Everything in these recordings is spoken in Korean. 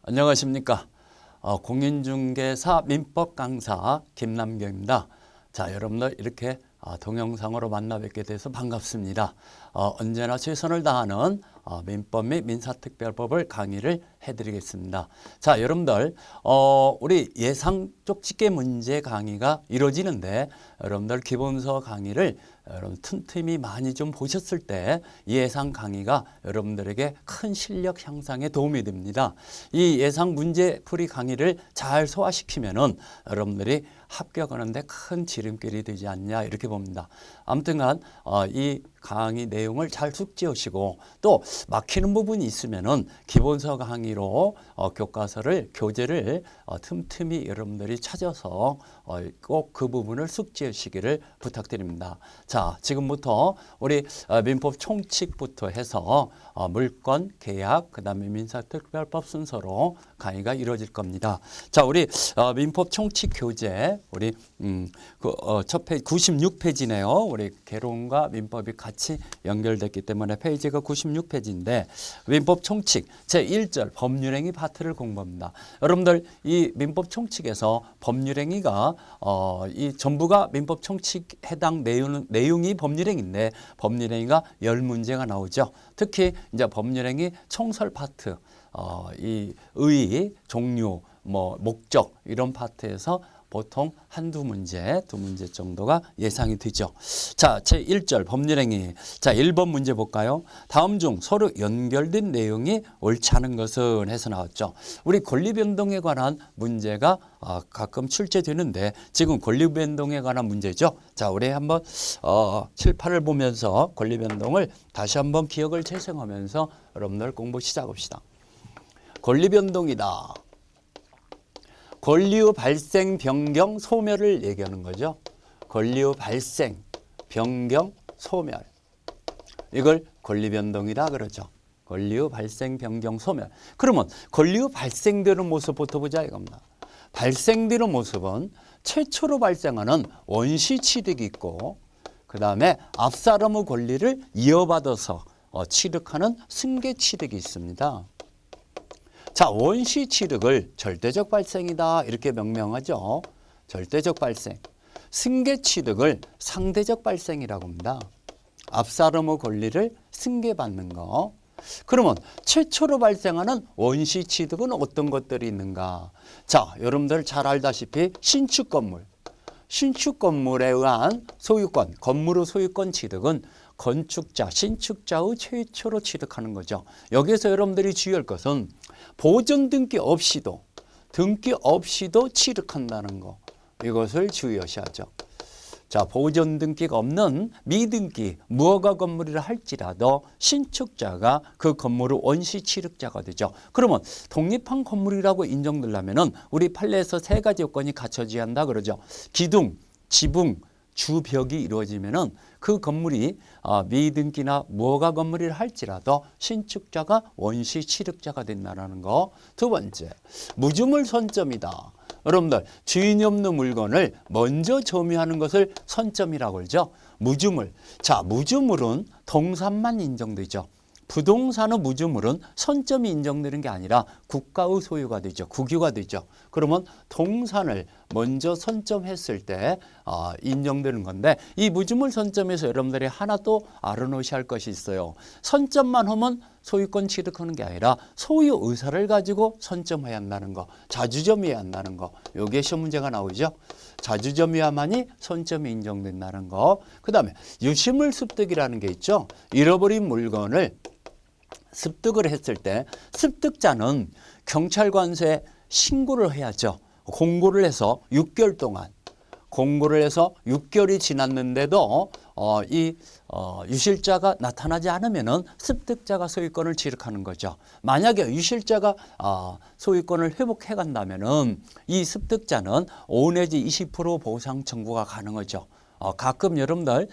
안녕하십니까. 공인중개사 민법 강사 김남경입니다. 자, 여러분들 이렇게 동영상으로 만나 뵙게 돼서 반갑습니다. 언제나 최선을 다하는 민법 및 민사특별법을 강의를 해드리겠습니다. 자, 여러분들 우리 예상 쪽집게 문제 강의가 이루어지는데 여러분들 기본서 강의를 여러분 틈틈이 많이 좀 보셨을 때 예상 강의가 여러분들에게 큰 실력 향상에 도움이 됩니다. 이 예상 문제풀이 강의를 잘 소화시키면은 여러분들이 합격하는데 큰 지름길이 되지 않냐 이렇게 봅니다. 아무튼간 이 강의 내용을 잘 숙지하시고 또 막히는 부분이 있으면은 기본서 강의로 교재를 틈틈이 여러분들이 찾아서 꼭 그 부분을 숙지하시기를 부탁드립니다. 자, 지금부터 우리 민법 총칙부터 해서 물권, 계약, 그다음에 민사특별법 순서로 강의가 이루어질 겁니다. 자, 우리 민법 총칙 교재 우리 첫 페이지 96페이지네요. 우리 개론과 민법이 같이 연결됐기 때문에 페이지가 96페이지인데 민법 총칙 제1절 법률행위 파트를 공부합니다. 여러분들 이 민법 총칙에서 법률행위가 이 전부가 민법 총칙 해당 내용이 법률행위인데 법률행위가 10문제가 나오죠. 특히 이제 법률행위 총설 파트 이 의, 종류, 목적 이런 파트에서 보통 한두 문제, 두 문제 정도가 예상이 되죠. 자, 제1절 법률행위. 자, 1번 문제 볼까요? 다음 중 서로 연결된 내용이 옳지 않은 것은 해서 나왔죠. 우리 권리변동에 관한 문제가 가끔 출제되는데 지금 권리변동에 관한 문제죠. 자, 우리 한번 7, 8을 보면서 권리변동을 다시 한번 기억을 재생하면서 여러분들 공부 시작합시다. 권리변동이다. 권리의 발생, 변경, 소멸을 얘기하는 거죠. 권리의 발생, 변경, 소멸. 이걸 권리변동이다 그러죠. 권리의 발생, 변경, 소멸. 그러면 권리의 발생되는 모습부터 보자 이겁니다. 발생되는 모습은 최초로 발생하는 원시 취득이 있고 그 다음에 앞사람의 권리를 이어받아서 취득하는 승계 취득이 있습니다. 자, 원시 취득을 절대적 발생이다 이렇게 명명하죠. 절대적 발생. 승계 취득을 상대적 발생이라고 합니다. 앞사람의 권리를 승계받는 거. 그러면 최초로 발생하는 원시 취득은 어떤 것들이 있는가? 자, 여러분들 잘 알다시피 신축 건물. 신축 건물에 의한 소유권, 건물의 소유권 취득은 건축자, 신축자의 최초로 취득하는 거죠. 여기서 여러분들이 주의할 것은 보존 등기 없이도 취득한다는 거. 이것을 주의하셔야죠. 자, 보존 등기가 없는 미등기 무허가 건물이라 할지라도 신축자가 그 건물의 원시 취득자가 되죠. 그러면 독립한 건물이라고 인정되려면은 우리 판례에서 세 가지 요건이 갖춰져야 한다 그러죠. 기둥, 지붕, 주벽이 이루어지면은 그 건물이 미등기나 무허가 건물이라 할지라도 신축자가 원시 취득자가 된다는 거. 두 번째, 무주물 선점이다. 여러분들 주인이 없는 물건을 먼저 점유하는 것을 선점이라고 그러죠. 무주물. 자, 무주물은 동산만 인정되죠. 부동산의 무주물은 선점이 인정되는 게 아니라 국가의 소유가 되죠. 국유가 되죠. 그러면 동산을 먼저 선점했을 때 인정되는 건데 이 무주물 선점에서 여러분들이 하나 또 알아놓으셔야 할 것이 있어요. 선점만 하면 소유권 취득하는 게 아니라 소유 의사를 가지고 선점해야 한다는 거. 자주점해야 한다는 거. 요게 시험 문제가 나오죠. 자주점해야만이 선점이 인정된다는 거. 그 다음에 유실물 습득이라는 게 있죠. 잃어버린 물건을 습득을 했을 때 습득자는 경찰관서에 신고를 해야죠. 공고를 해서 6개월 동안 공고를 해서 6개월이 지났는데도 유실자가 나타나지 않으면은 습득자가 소유권을 취득하는 거죠. 만약에 유실자가 소유권을 회복해 간다면은 이 습득자는 5 내지 20% 보상 청구가 가능하죠. 가끔 여러분들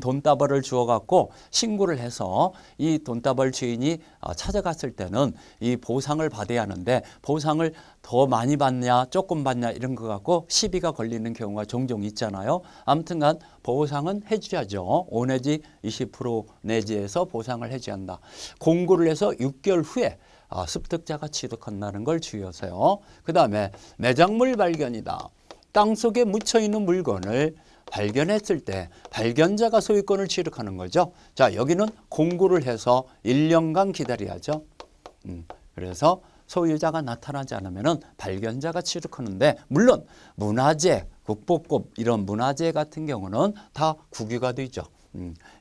돈다발을 주어갖고 신고를 해서 이 돈다발 주인이 찾아갔을 때는 이 보상을 받아야 하는데 보상을 더 많이 받냐 조금 받냐 이런 거 갖고 시비가 걸리는 경우가 종종 있잖아요. 아무튼간 보상은 해줘야죠. 5 내지 20% 내지에서 보상을 해줘야 한다. 공고를 해서 6개월 후에 습득자가 취득한다는 걸 주의하세요. 그 다음에 매작물 발견이다. 땅속에 묻혀있는 물건을 발견했을 때 발견자가 소유권을 취득하는 거죠. 자, 여기는 공고를 해서 1년간 기다려야죠. 그래서 소유자가 나타나지 않으면 발견자가 취득하는데, 물론 문화재, 국보급 이런 문화재 같은 경우는 다 국유가 되죠.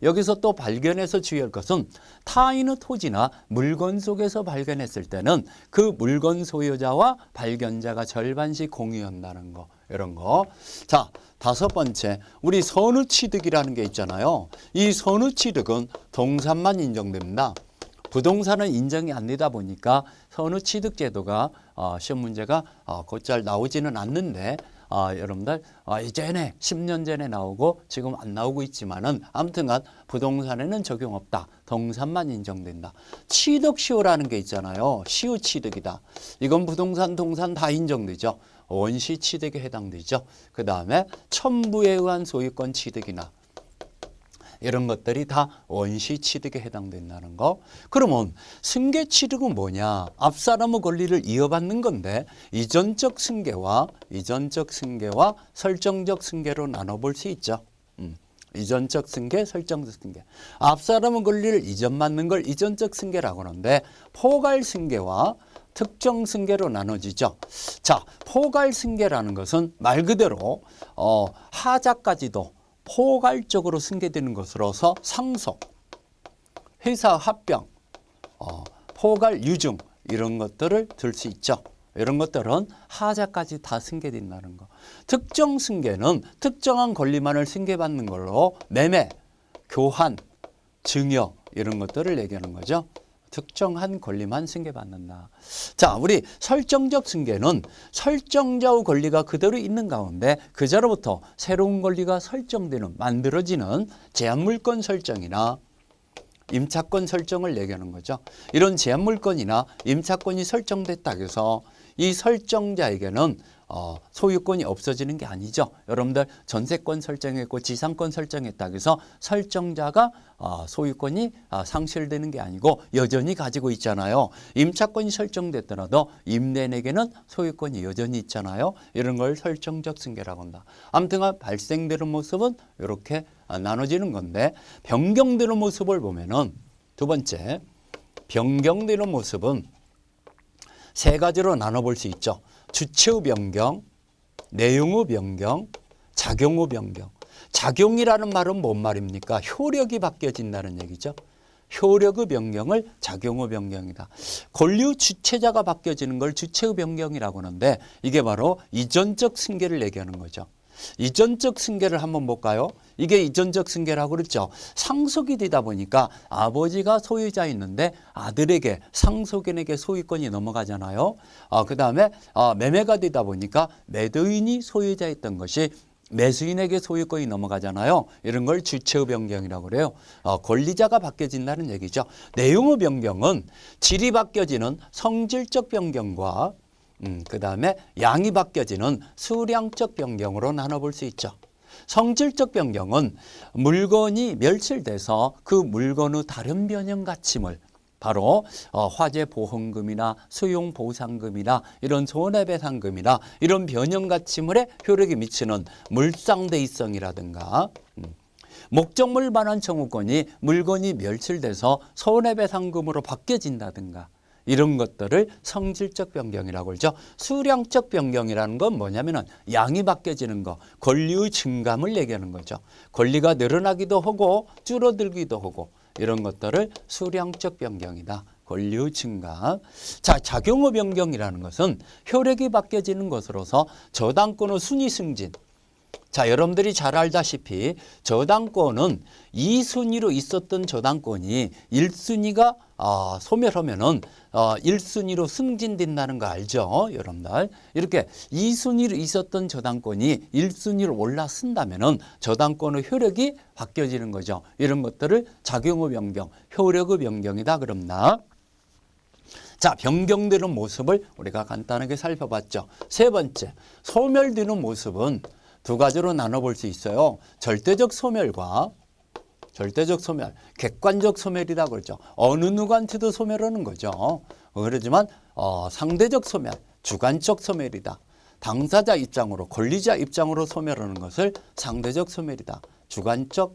여기서 또 발견해서 주의할 것은 타인의 토지나 물건 속에서 발견했을 때는 그 물건 소유자와 발견자가 절반씩 공유한다는 거, 이런 거. 자, 5번째, 우리 선의취득이라는 게 있잖아요. 이 선의취득은 동산만 인정됩니다. 부동산은 인정이 안 되다 보니까 선의취득제도가 시험 문제가 곧잘 나오지는 않는데, 여러분들 이전에 10년 전에 나오고 지금 안 나오고 있지만은 아무튼간 부동산에는 적용 없다. 동산만 인정된다. 취득시효라는 게 있잖아요. 시효 취득이다. 이건 부동산, 동산 다 인정되죠. 원시 취득에 해당되죠. 그 다음에 첨부에 의한 소유권 취득이나 이런 것들이 다 원시 취득에 해당된다는 거. 그러면 승계 취득은 뭐냐? 앞사람의 권리를 이어받는 건데 이전적 승계와 설정적 승계로 나눠볼 수 있죠. 이전적 승계, 설정적 승계. 앞사람의 권리를 이전받는 걸 이전적 승계라고 하는데 포괄 승계와 특정 승계로 나눠지죠. 자, 포괄 승계라는 것은 말 그대로 하자까지도 포괄적으로 승계되는 것으로서 상속, 회사 합병, 포괄 유증 이런 것들을 들 수 있죠. 이런 것들은 하자까지 다 승계된다는 거. 특정 승계는 특정한 권리만을 승계받는 걸로 매매, 교환, 증여 이런 것들을 얘기하는 거죠. 특정한 권리만 승계받는다. 자, 우리 설정적 승계는 설정자의 권리가 그대로 있는 가운데 그자로부터 새로운 권리가 설정되는, 만들어지는 제한물권 설정이나 임차권 설정을 얘기하는 거죠. 이런 제한물권이나 임차권이 설정됐다고 해서 이 설정자에게는 소유권이 없어지는 게 아니죠. 여러분들 전세권 설정했고 지상권 설정했다고 해서 설정자가 소유권이 상실되는 게 아니고 여전히 가지고 있잖아요. 임차권이 설정됐더라도 임대인에게는 소유권이 여전히 있잖아요. 이런 걸 설정적 승계라고 한다. 아무튼 발생되는 모습은 이렇게 나눠지는 건데, 변경되는 모습을 보면은 두 번째, 변경되는 모습은 세 가지로 나눠볼 수 있죠. 주체의 변경, 내용의 변경, 작용의 변경. 작용이라는 말은 뭔 말입니까? 효력이 바뀌어진다는 얘기죠. 효력의 변경을 작용의 변경이다. 권리의 주체자가 바뀌어지는 걸 주체의 변경이라고 하는데 이게 바로 이전적 승계를 얘기하는 거죠. 이전적 승계를 한번 볼까요? 이게 이전적 승계라고 그랬죠. 상속이 되다 보니까 아버지가 소유자였는데 아들에게, 상속인에게 소유권이 넘어가잖아요. 그 다음에 매매가 되다 보니까 매도인이 소유자였던 것이 매수인에게 소유권이 넘어가잖아요. 이런 걸 주체의 변경이라고 그래요. 권리자가 바뀌어진다는 얘기죠. 내용의 변경은 질이 바뀌어지는 성질적 변경과 그 다음에 양이 바뀌어지는 수량적 변경으로 나눠볼 수 있죠. 성질적 변경은 물건이 멸실돼서 그 물건의 다른 변형 가침을 바로 화재 보험금이나 수용 보상금이나 이런 손해배상금이나 이런 변형 가침물에 효력이 미치는 물상대의성이라든가 목적물 반환 청구권이 물건이 멸실돼서 손해배상금으로 바뀌어진다든가 이런 것들을 성질적 변경이라고 그러죠. 수량적 변경이라는 건 뭐냐면은 양이 바뀌어지는 거, 권리의 증감을 얘기하는 거죠. 권리가 늘어나기도 하고 줄어들기도 하고 이런 것들을 수량적 변경이다. 권리의 증감. 자, 작용의 변경이라는 것은 효력이 바뀌어지는 것으로서 저당권의 순위 승진. 자, 여러분들이 잘 알다시피 저당권은 2순위로 있었던 저당권이 1순위가 소멸하면은 1순위로 승진된다는 거 알죠? 여러분들. 이렇게 2순위로 있었던 저당권이 1순위로 올라선다면은 저당권의 효력이 바뀌어지는 거죠. 이런 것들을 작용의 변경, 효력의 변경이다 그럽니다. 자, 변경되는 모습을 우리가 간단하게 살펴봤죠. 세 번째, 소멸되는 모습은 두 가지로 나눠볼 수 있어요. 절대적 소멸과 절대적 소멸, 객관적 소멸이라고 그러죠. 어느 누구한테도 소멸하는 거죠. 그러지만 상대적 소멸, 주관적 소멸이다. 당사자 입장으로, 권리자 입장으로 소멸하는 것을 상대적 소멸이다. 주관적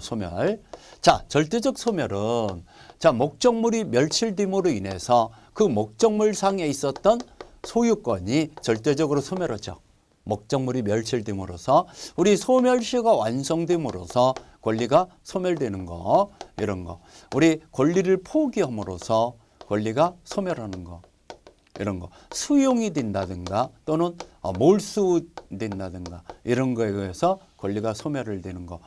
소멸. 자, 절대적 소멸은 자, 목적물이 멸실됨으로 인해서 그 목적물 상에 있었던 소유권이 절대적으로 소멸하죠. 목적물이 멸실됨으로써 우리 소멸시가 완성됨으로써 권리가 소멸되는 거, 이런 거. 우리 권리를 포기함으로써 권리가 소멸하는 거, 이런 거. 수용이 된다든가 또는 몰수된다든가 이런 거에 의해서 권리가 소멸을 되는 거.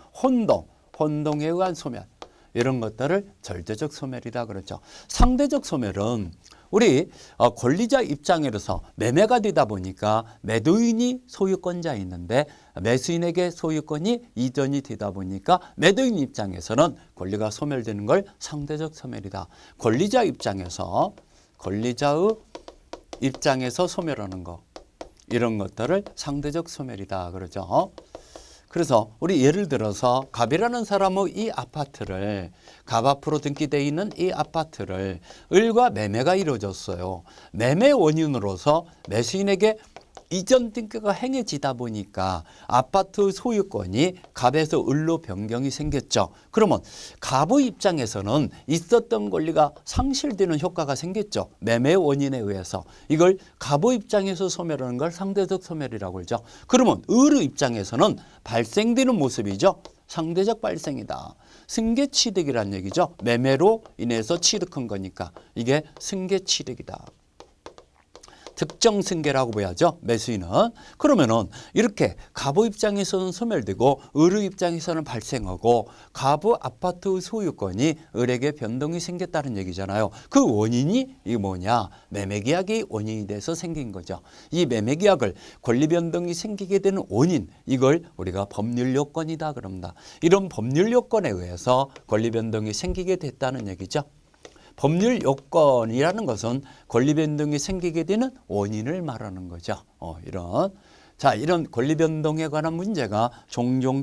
혼동에 의한 소멸, 이런 것들을 절대적 소멸이다 그러죠. 상대적 소멸은 우리 권리자 입장에서 매매가 되다 보니까 매도인이 소유권자에 있는데 매수인에게 소유권이 이전이 되다 보니까 매도인 입장에서는 권리가 소멸되는 걸 상대적 소멸이다. 권리자의 입장에서 소멸하는 거, 이런 것들을 상대적 소멸이다 그러죠. 그래서 우리 예를 들어서 갑이라는 사람의 이 아파트를, 갑 앞으로 등기되어 있는 이 아파트를 을과 매매가 이루어졌어요. 매매 원인으로서 매수인에게 이전 등기가 행해지다 보니까 아파트 소유권이 갑에서 을로 변경이 생겼죠. 그러면 갑의 입장에서는 있었던 권리가 상실되는 효과가 생겼죠. 매매 원인에 의해서. 이걸 갑의 입장에서 소멸하는 걸 상대적 소멸이라고 하죠. 그러면 을의 입장에서는 발생되는 모습이죠. 상대적 발생이다. 승계취득이란 얘기죠. 매매로 인해서 취득한 거니까 이게 승계취득이다. 특정 승계라고 봐야죠. 매수인은. 그러면은 이렇게 갑의 입장에서는 소멸되고 을의 입장에서는 발생하고 갑의 아파트 소유권이 을에게 변동이 생겼다는 얘기잖아요. 그 원인이 이게 뭐냐? 매매계약이 원인이 돼서 생긴 거죠. 이 매매계약을 권리 변동이 생기게 되는 원인, 이걸 우리가 법률 요건이다 그럽니다. 이런 법률 요건에 의해서 권리 변동이 생기게 됐다는 얘기죠. 법률 요건이라는 것은 권리 변동이 생기게 되는 원인을 말하는 거죠. 이런 권리 변동에 관한 문제가 종종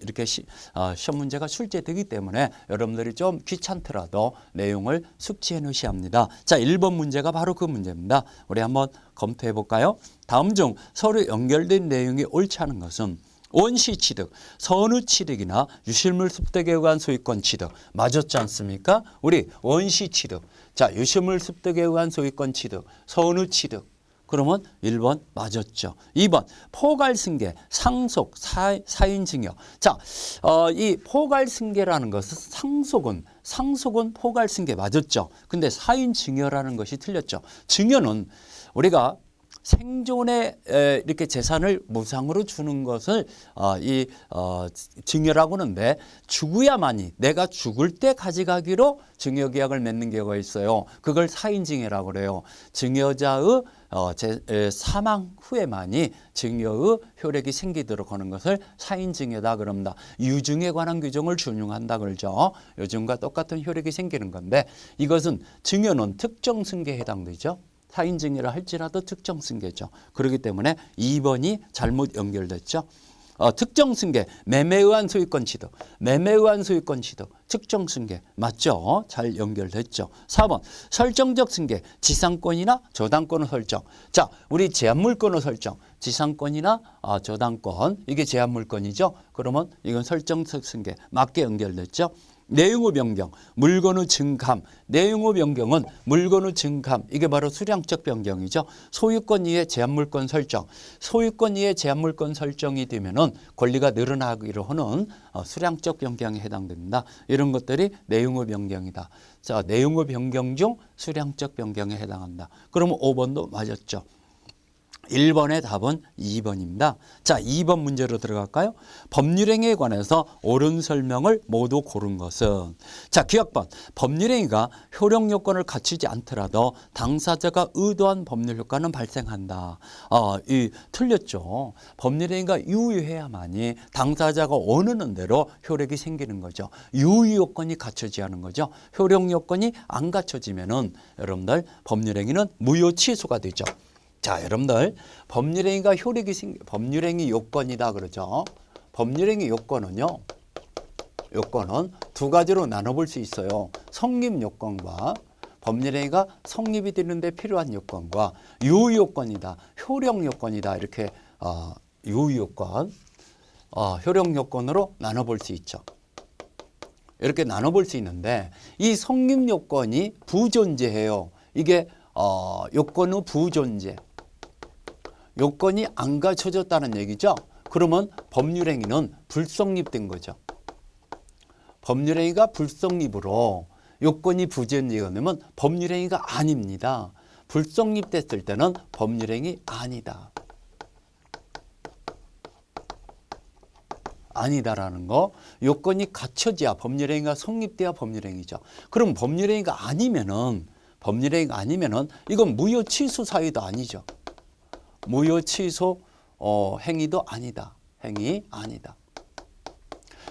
이렇게 시험 문제가 출제되기 때문에 여러분들이 좀 귀찮더라도 내용을 숙지해 놓으셔야 합니다. 자, 1번 문제가 바로 그 문제입니다. 우리 한번 검토해 볼까요? 다음 중 서로 연결된 내용이 옳지 않은 것은 원시 취득, 선의 취득이나 유실물 습득에 의한 소유권 취득 맞았지 않습니까? 우리 원시 취득, 자, 유실물 습득에 의한 소유권 취득, 선의 취득. 그러면 1번 맞았죠. 2번 포괄승계, 상속, 사인증여. 자, 이 포괄승계라는 것은 상속은 포괄승계 맞았죠. 근데 사인증여라는 것이 틀렸죠. 증여는 우리가 생존에 이렇게 재산을 무상으로 주는 것을 증여라고 하는데, 죽어야만이, 내가 죽을 때 가져가기로 증여계약을 맺는 경우가 있어요. 그걸 사인증여라고 그래요. 증여자의 사망 후에만이 증여의 효력이 생기도록 하는 것을 사인증여다 그럽니다. 유증에 관한 규정을 준용한다 그러죠. 요즘과 똑같은 효력이 생기는 건데, 이것은 증여는 특정 승계에 해당되죠. 사인증여라 할지라도 특정 승계죠. 그렇기 때문에 2번이 잘못 연결됐죠. 특정 승계, 매매에 의한 소유권 취득, 특정 승계 맞죠? 잘 연결됐죠. 4번 설정적 승계, 지상권이나 저당권의 설정. 자, 우리 제한물권의 설정, 지상권이나 저당권, 이게 제한물권이죠. 그러면 이건 설정적 승계 맞게 연결됐죠. 내용의 변경, 물건의 증감. 내용의 변경은 물건의 증감. 이게 바로 수량적 변경이죠. 소유권 이외 제한물권 설정. 소유권 이외 제한물권 설정이 되면은 권리가 늘어나기로 하는 수량적 변경에 해당됩니다. 이런 것들이 내용의 변경이다. 자, 내용의 변경 중 수량적 변경에 해당한다. 그러면 5번도 맞았죠. 1번의 답은 2번입니다. 자, 2번 문제로 들어갈까요? 법률행위에 관해서 옳은 설명을 모두 고른 것은, 자, 기억번. 법률행위가 효력 요건을 갖추지 않더라도 당사자가 의도한 법률 효과는 발생한다. 틀렸죠. 법률행위가 유의해야만이 당사자가 원하는 대로 효력이 생기는 거죠. 유의 요건이 갖춰지지 않은 거죠. 효력 요건이 안 갖춰지면은 여러분들 법률행위는 무효 취소가 되죠. 자, 여러분들 법률행위가 법률행위 요건이다 그러죠. 법률행위 요건은 두 가지로 나눠볼 수 있어요. 성립 요건과 법률행위가 성립이 되는데 필요한 요건과 요요건이다, 효력 요건이다 이렇게 요요건, 효력 요건으로 나눠볼 수 있죠. 이렇게 나눠볼 수 있는데 이 성립 요건이 부존재해요. 이게 요건 후 부존재. 요건이 안 갖춰졌다는 얘기죠. 그러면 법률행위는 불성립된 거죠. 법률행위가 불성립으로 요건이 부존재되면 법률행위가 아닙니다. 불성립됐을 때는 법률행위 아니다. 아니다라는 거. 요건이 갖춰져야 법률행위가 성립돼야 법률행위죠. 그럼 법률행위가 아니면은 이건 무효 취소 사유도 아니죠. 무효 취소 행위도 아니다. 행위 아니다.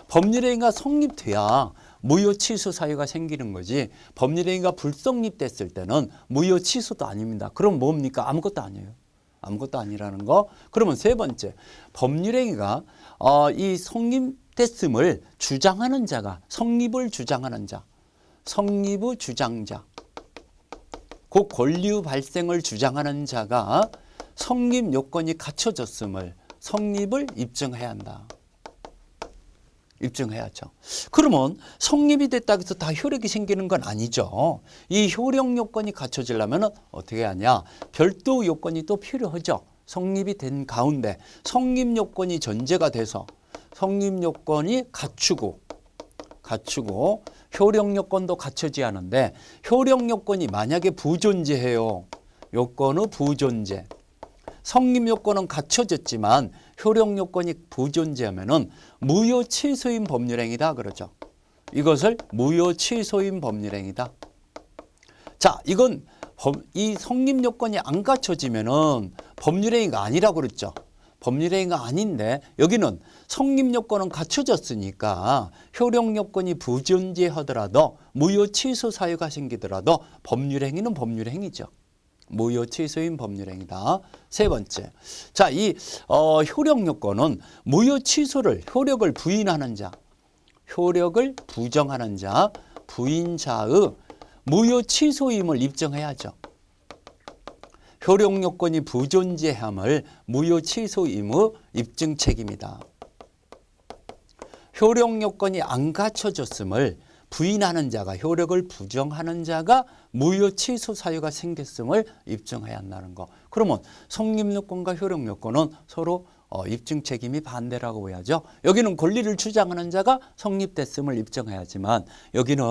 법률행위가 성립돼야 무효 취소 사유가 생기는 거지. 법률행위가 불성립됐을 때는 무효 취소도 아닙니다. 그럼 뭡니까? 아무것도 아니에요. 아무것도 아니라는 거. 그러면 세 번째, 법률행위가 이 성립됐음을 주장하는 자가, 성립을 주장하는 자, 성립의 주장자, 그 권리 발생을 주장하는 자가 성립 요건이 갖춰졌음을, 성립을 입증해야 한다. 입증해야죠. 그러면 성립이 됐다고 해서 다 효력이 생기는 건 아니죠. 이 효력 요건이 갖춰지려면 어떻게 하냐? 별도 요건이 또 필요하죠. 성립이 된 가운데 성립 요건이 전제가 돼서 성립 요건이 갖추고 효력 요건도 갖춰져야 하는데 효력 요건이 만약에 부존재해요. 요건의 부존재. 성립 요건은 갖춰졌지만 효력 요건이 부존재하면은 무효 취소인 법률행위다 그러죠. 이것을 무효 취소인 법률행위다. 자, 이건 이 성립 요건이 안 갖춰지면은 법률행위가 아니라고 그랬죠. 법률행위가 아닌데 여기는 성립 요건은 갖춰졌으니까 효력 요건이 부존재하더라도 무효 취소 사유가 생기더라도 법률행위는 법률행위죠. 무효 취소인 법률행위다. 세 번째, 자, 이 효력 요건은 무효 취소를, 효력을 부인하는 자, 효력을 부정하는 자, 부인자의 무효 취소임을 입증해야죠. 효력 요건이 부존재함을 무효 취소임의 입증 책임이다. 효력 요건이 안 갖춰졌음을 부인하는 자가, 효력을 부정하는 자가 무효 취소 사유가 생겼음을 입증해야 한다는 거. 그러면 성립 요건과 효력 요건은 서로 입증 책임이 반대라고 해야죠. 여기는 권리를 주장하는 자가 성립됐음을 입증해야지만 여기는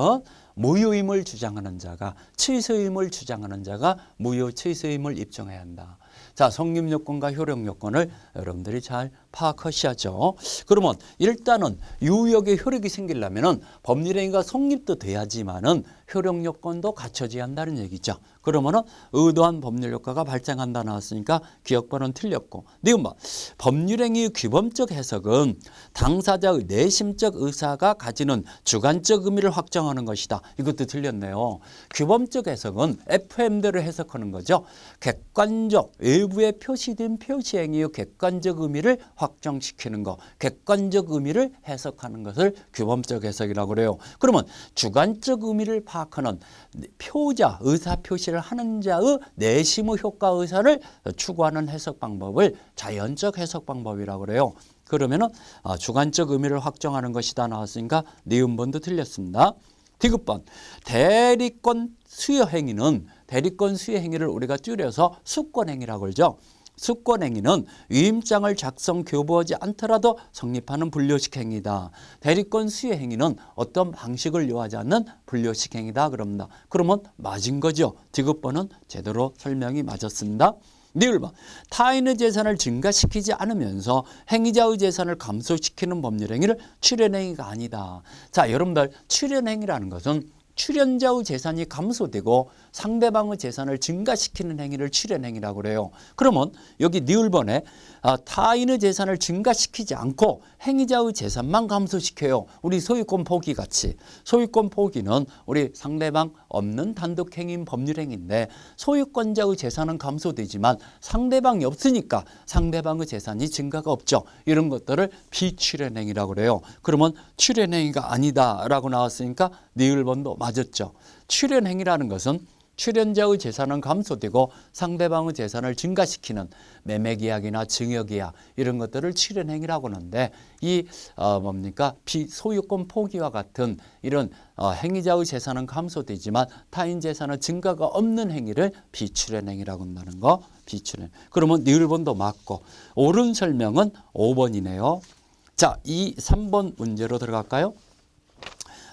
무효임을 주장하는 자가, 취소임을 주장하는 자가 무효 취소임을 입증해야 한다. 자, 성립 요건과 효력 요건을 여러분들이 잘 파악하셔야죠. 그러면 일단은 유효력의 효력이 생기려면은 법률행위가 성립도 돼야지만은 효력 요건도 갖춰져야 한다는 얘기죠. 그러면은 의도한 법률 효과가 발생한다 나왔으니까 기억번호는 틀렸고. 니은 뭐 법률행위의 규범적 해석은 당사자의 내심적 의사가 가지는 주관적 의미를 확정하는 것이다. 이것도 틀렸네요. 규범적 해석은 FM대로 해석하는 거죠. 객관적, 외부에 표시된 표시행위의 객관적 의미를 확정시키는 것, 객관적 의미를 해석하는 것을 규범적 해석이라고 그래요. 그러면 주관적 의미를 파악하는 표자, 의사 표시를 하는 자의 내심의 효과 의사를 추구하는 해석 방법을 자연적 해석 방법이라고 그래요. 그러면은 주관적 의미를 확정하는 것이다 나왔으니까 니은번도 틀렸습니다. 디귿번, 대리권 수여 행위는, 대리권 수여 행위를 우리가 줄여서 수권행위라고 그러죠. 수권행위는 위임장을 작성 교부하지 않더라도 성립하는 불료식 행위다. 대리권 수여 행위는 어떤 방식을 요하지 않는 불료식 행위다 그럽니다. 그러면 맞은 거죠. 디귿번은 제대로 설명이 맞았습니다. 니을번, 타인의 재산을 증가시키지 않으면서 행위자의 재산을 감소시키는 법률행위를 출연행위가 아니다. 자, 여러분들 출연행위라는 것은 출연자의 재산이 감소되고 상대방의 재산을 증가시키는 행위를 출연행위라고 그래요. 그러면 여기 니을번에 타인의 재산을 증가시키지 않고 행위자의 재산만 감소시켜요. 우리 소유권 포기 같이. 소유권 포기는 우리 상대방 없는 단독행위인 법률행위인데 소유권자의 재산은 감소되지만 상대방이 없으니까 상대방의 재산이 증가가 없죠. 이런 것들을 비출연행위라고 그래요. 그러면 출연행위가 아니다라고 나왔으니까 니을번도 맞았죠. 출연행위라는 것은 출연자의 재산은 감소되고 상대방의 재산을 증가시키는 매매계약이나 증여계약 이런 것들을 출연행위라고 하는데 이 뭡니까 비소유권 포기와 같은 이런 행위자의 재산은 감소되지만 타인 재산은 증가가 없는 행위를 비출연행위라고 한다는 거. 비출연. 그러면 1번도 맞고 옳은 설명은 5번이네요. 자, 3번 문제로 들어갈까요?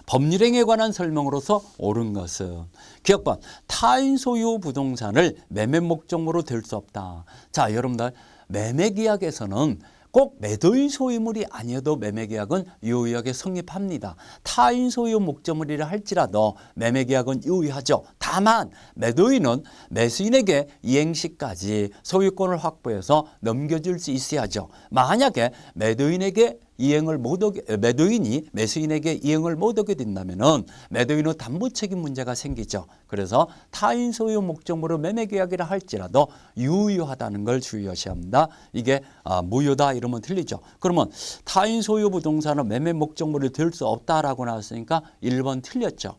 법률행위에 관한 설명으로서 옳은 것은 기억번 타인 소유 부동산을 매매 목적으로 들 수 없다. 자, 여러분들 매매계약에서는 꼭 매도인 소유물이 아니어도 매매계약은 유효하게 성립합니다. 타인 소유 목적물이라 할지라도 매매계약은 유효하죠. 다만 매도인은 매수인에게 이행시까지 소유권을 확보해서 넘겨줄 수 있어야죠. 만약에 매도인이 매수인에게 이행을 못하게 된다면은 매도인의 담보 책임 문제가 생기죠. 그래서 타인 소유 목적으로 매매계약이라 할지라도 유효하다는 걸 주의하셔야 합니다. 이게 무효다 이러면 틀리죠. 그러면 타인 소유 부동산은 매매 목적물을 들 수 없다라고 나왔으니까 1번 틀렸죠.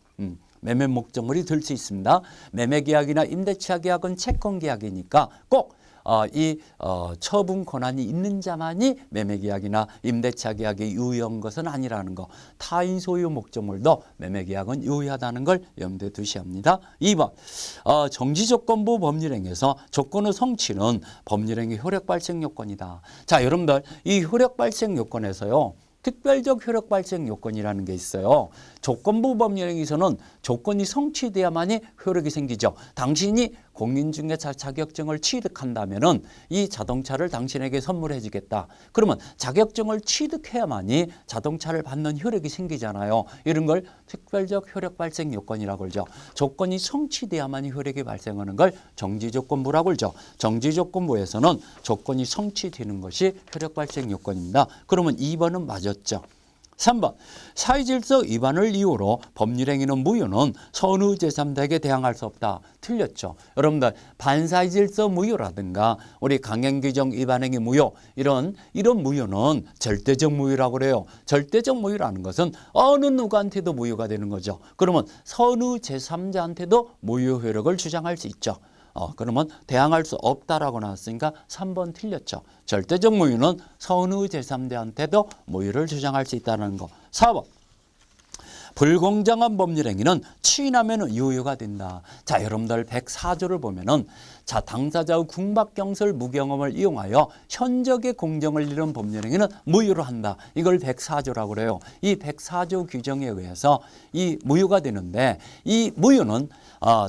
매매 목적물이 들 수 있습니다. 매매계약이나 임대차 계약은 채권계약이니까 꼭 처분 권한이 있는 자만이 매매계약이나 임대차 계약이 유효한 것은 아니라는 거. 타인 소유 목적물도 매매계약은 유효하다는 걸 염두에 두셔야 합니다. 2번 정지조건부 법률행위에서 조건의 성취는 법률행위 효력 발생 요건이다. 자, 여러분들 이 효력 발생 요건에서요. 특별적 효력 발생 요건이라는 게 있어요. 조건부 법률행위에서는 조건이 성취돼야만이 효력이 생기죠. 당신이 공인중개사 자격증을 취득한다면은 이 자동차를 당신에게 선물해 주겠다. 그러면 자격증을 취득해야만이 자동차를 받는 효력이 생기잖아요. 이런 걸 특별적 효력 발생 요건이라고 그러죠. 조건이 성취돼야만이 효력이 발생하는 걸 정지조건부라고 그러죠. 정지조건부에서는 조건이 성취되는 것이 효력 발생 요건입니다. 그러면 2번은 맞았죠. 3번 사회질서 위반을 이유로 법률행위는 무효는 선의제삼자에게 대항할 수 없다. 틀렸죠. 여러분들 반사회질서 무효라든가 우리 강행규정 위반행위 무효 이런 무효는 절대적 무효라고 그래요. 절대적 무효라는 것은 어느 누구한테도 무효가 되는 거죠. 그러면 선의제삼자한테도 무효 효력을 주장할 수 있죠. 그러면 대항할 수 없다라고 나왔으니까 3번 틀렸죠. 절대적 무효는 선의 제3자한테도 무효를 주장할 수 있다는 거. 4번 불공정한 법률행위는 추인하면 유효가 된다. 자, 여러분들 104조를 보면은 자, 당사자의 궁박경설 무경험을 이용하여 현적의 공정을 이룬 법률행위는 무효로 한다. 이걸 104조라고 그래요. 이 104조 규정에 의해서 이 무효가 되는데 이 무효는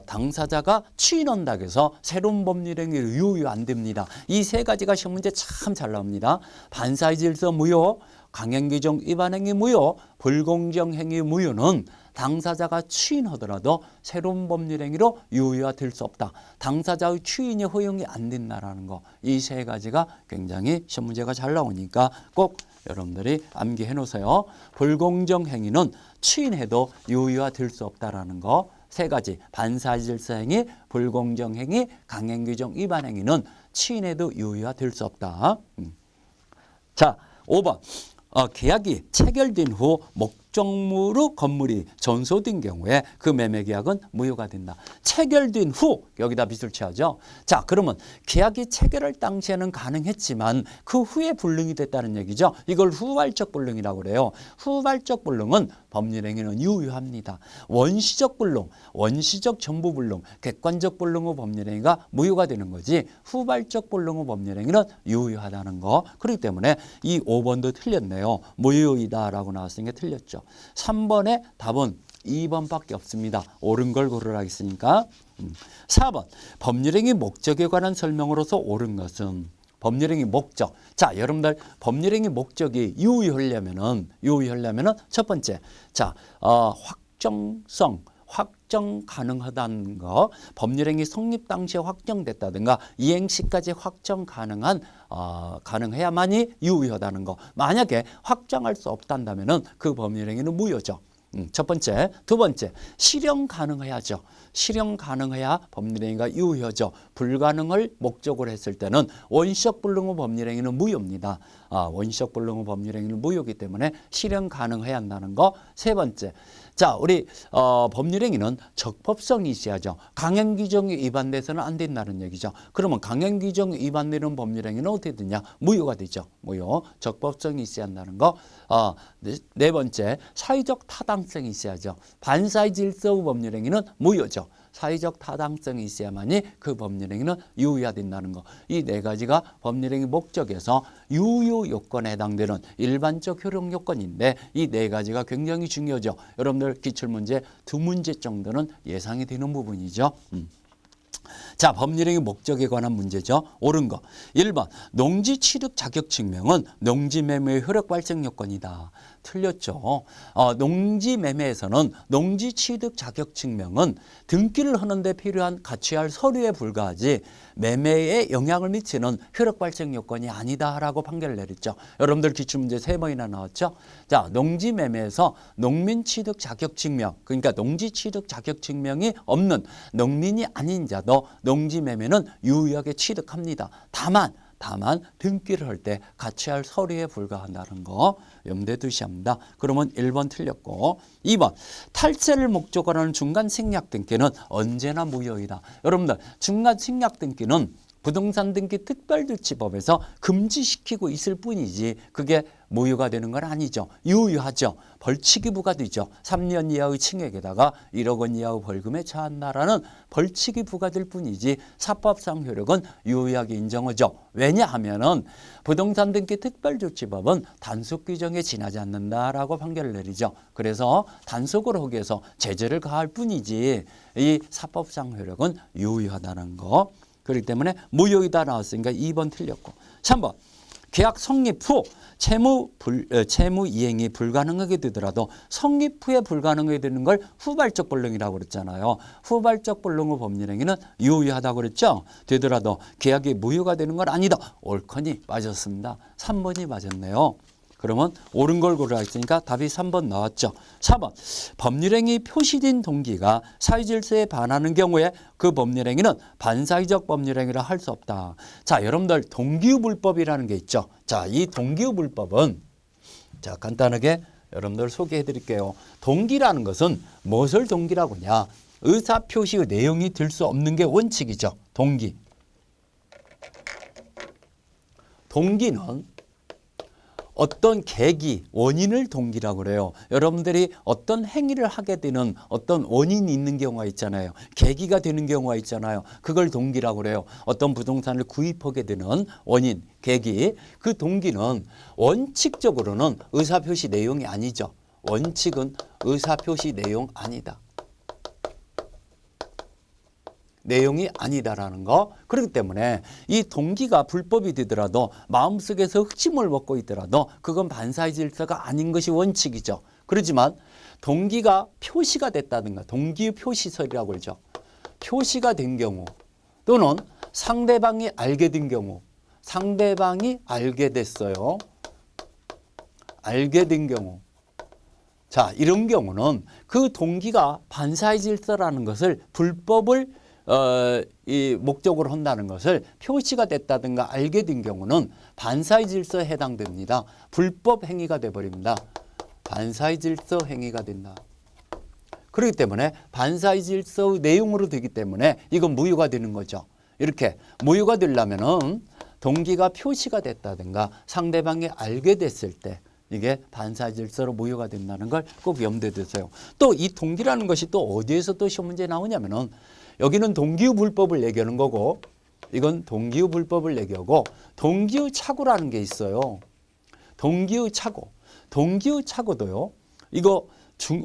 당사자가 추인한다고 해서 새로운 법률행위를 유효 안 됩니다. 이 세 가지가 시험 문제 참 잘 나옵니다. 반사의 질서 무효, 강행규정 위반행위 무효, 불공정행위 무효는 당사자가 추인하더라도 새로운 법률행위로 유효화될 수 없다. 당사자의 추인이 허용이 안 된다는 거. 이 세 가지가 굉장히 시험 문제가 잘 나오니까 꼭 여러분들이 암기해 놓으세요. 불공정행위는 추인해도 유효화될 수 없다는 거. 세 가지 반사질서행위, 불공정행위, 강행규정 위반행위는 추인해도 유효화될 수 없다. 자, 5번 계약이 체결된 후 목적물의 건물이 전소된 경우에 그 매매계약은 무효가 된다. 체결된 후 여기다 빚을 취하죠. 자, 그러면 계약이 체결할 당시에는 가능했지만 그 후에 불능이 됐다는 얘기죠. 이걸 후발적 불능이라고 그래요. 후발적 불능은 법률행위는 유효합니다. 원시적 불능, 원시적 전부 불능, 객관적 불능의 법률행위가 무효가 되는 거지 후발적 불능의 법률행위는 유효하다는 거. 그렇기 때문에 이 5번도 틀렸네요. 무효이다라고 나왔으니까 틀렸죠. 3번의 답은 2번밖에 없습니다. 옳은 걸 고르라 했으니까. 4번 법률행위 목적에 관한 설명으로서 옳은 것은 법률행위 목적. 자, 여러분들 법률행위 목적이 유효하려면은 첫 번째, 자, 확정 가능하다는 거, 법률행위 성립 당시에 확정됐다든가 이행시까지 확정 가능해야만이 유효하다는 거. 만약에 확정할 수 없단다면은 그 법률행위는 무효죠. 첫 번째. 두 번째, 실현 가능해야죠. 실현 가능해야 법률행위가 유효죠. 불가능을 목적으로 했을 때는 원시적 불능의 법률행위는 무효입니다. 원시적 불능의 법률행위는 무효이기 때문에 실현 가능해야 한다는 거. 세 번째, 자, 우리 법률행위는 적법성이 있어야죠. 강행규정이 위반돼서는 안 된다는 얘기죠. 그러면 강행규정이 위반되는 법률행위는 어떻게 되냐? 무효가 되죠. 무효. 적법성이 있어야 한다는 거. 네 번째, 사회적 타당성이 있어야죠. 반사회 질서의 법률행위는 무효죠. 사회적 타당성이 있어야만이 그 법률행위는 유효화된다는 거. 이 네 가지가 법률행위 목적에서 유효 요건에 해당되는 일반적 효력 요건인데 이 네 가지가 굉장히 중요하죠. 여러분들 기출문제 2문제 정도는 예상이 되는 부분이죠. 자, 법률행위 목적에 관한 문제죠. 옳은 거. 1번 농지 취득 자격 증명은 농지 매매의 효력 발생 요건이다. 틀렸죠. 농지 매매에서는 농지 취득 자격 증명은 등기를 하는 데 필요한 가치할 서류에 불과하지 매매에 영향을 미치는 효력 발생 요건이 아니다라고 판결을 내렸죠. 여러분들 기출문제 3번이나 나왔죠. 자, 농지 매매에서 농민 취득 자격 증명, 그러니까 농지 취득 자격 증명이 없는 농민이 아닌 자도 농지 매매는 유효하게 취득합니다. 다만 등기를 할 때 가치할 서류에 불과한다는 거 염두에 두셔야 합니다. 그러면 1번 틀렸고 2번 탈세를 목적으로 하는 중간 생략 등기는 언제나 무효이다. 여러분들 중간 생략 등기는 부동산 등기 특별조치법에서 금지시키고 있을 뿐이지 그게 무효가 되는 건 아니죠. 유효하죠. 벌칙이 부과되죠. 3년 이하의 징역에다가 1억 원 이하의 벌금에 처한다라는 벌칙이 부과될 뿐이지 사법상 효력은 유효하게 인정하죠. 왜냐하면은 부동산 등기 특별조치법은 단속 규정에 지나지 않는다라고 판결을 내리죠. 그래서 단속을 하기 위해서 제재를 가할 뿐이지 이 사법상 효력은 유효하다는 거. 그렇기 때문에 무효이다 나왔으니까 2번 틀렸고 3번 계약 성립 후 채무 이행이 불가능하게 되더라도 성립 후에 불가능하게 되는 걸 후발적 불능이라고 그랬잖아요. 후발적 불능의 법률행위는 유효하다고 그랬죠. 되더라도 계약이 무효가 되는 건 아니다. 옳거니 맞았습니다. 3번이 맞았네요. 그러면 옳은 걸 고르라 했으니까 답이 3번 나왔죠. 4번 법률행위 표시된 동기가 사회질서에 반하는 경우에 그 법률행위는 반사회적 법률행위라 할 수 없다. 자, 여러분들 동기유불법이라는 게 있죠. 자, 이 동기유불법은 자 간단하게 여러분들 소개해 드릴게요. 동기라는 것은 무엇을 동기라고 하냐. 의사표시의 내용이 들 수 없는 게 원칙이죠. 동기는 어떤 계기, 원인을 동기라고 그래요. 여러분들이 어떤 행위를 하게 되는 어떤 원인이 있는 경우가 있잖아요. 계기가 되는 경우가 있잖아요. 그걸 동기라고 그래요. 어떤 부동산을 구입하게 되는 원인, 계기. 그 동기는 원칙적으로는 의사표시 내용이 아니죠. 원칙은 의사표시 내용 아니다. 내용이 아니다라는 거. 그렇기 때문에 이 동기가 불법이 되더라도 마음속에서 흑심을 먹고 있더라도 그건 반사회 질서가 아닌 것이 원칙이죠. 그렇지만 동기가 표시가 됐다든가 동기 표시설이라고 그러죠. 표시가 된 경우 또는 상대방이 알게 된 경우 상대방이 알게 됐어요. 알게 된 경우 자, 이런 경우는 그 동기가 반사회 질서라는 것을 불법을 이 목적으로 한다는 것을 표시가 됐다든가 알게 된 경우는 반사회 질서에 해당됩니다. 불법 행위가 돼버립니다. 반사회 질서 행위가 된다. 그렇기 때문에 반사회 질서의 내용으로 되기 때문에 이건 무효가 되는 거죠. 이렇게 무효가 되려면은 동기가 표시가 됐다든가 상대방이 알게 됐을 때 이게 반사회 질서로 무효가 된다는 걸 꼭 염두에 두세요. 또 이 동기라는 것이 또 어디에서 또 시험 문제에 나오냐면은 여기는 동기의 불법을 얘기하는 거고 이건 동기의 불법을 얘기하고 동기의 착오라는 게 있어요. 동기의 착오. 동기의 착오도요. 이거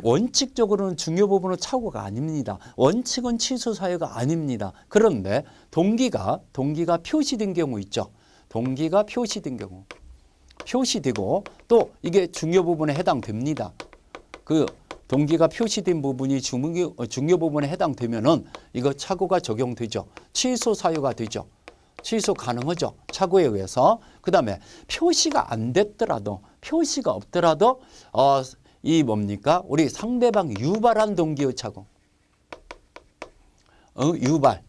원칙적으로는 중요 부분은 착오가 아닙니다. 원칙은 취소 사유가 아닙니다. 그런데 동기가 표시된 경우 있죠. 동기가 표시된 경우. 표시되고 또 이게 중요 부분에 해당됩니다. 그 동기가 표시된 부분이 중요 부분에 해당되면은 이거 착오가 적용되죠. 취소 사유가 되죠. 취소 가능하죠. 착오에 의해서. 그다음에 표시가 안 됐더라도 표시가 없더라도 이 뭡니까? 우리 상대방 유발한 동기의 착오. 유발.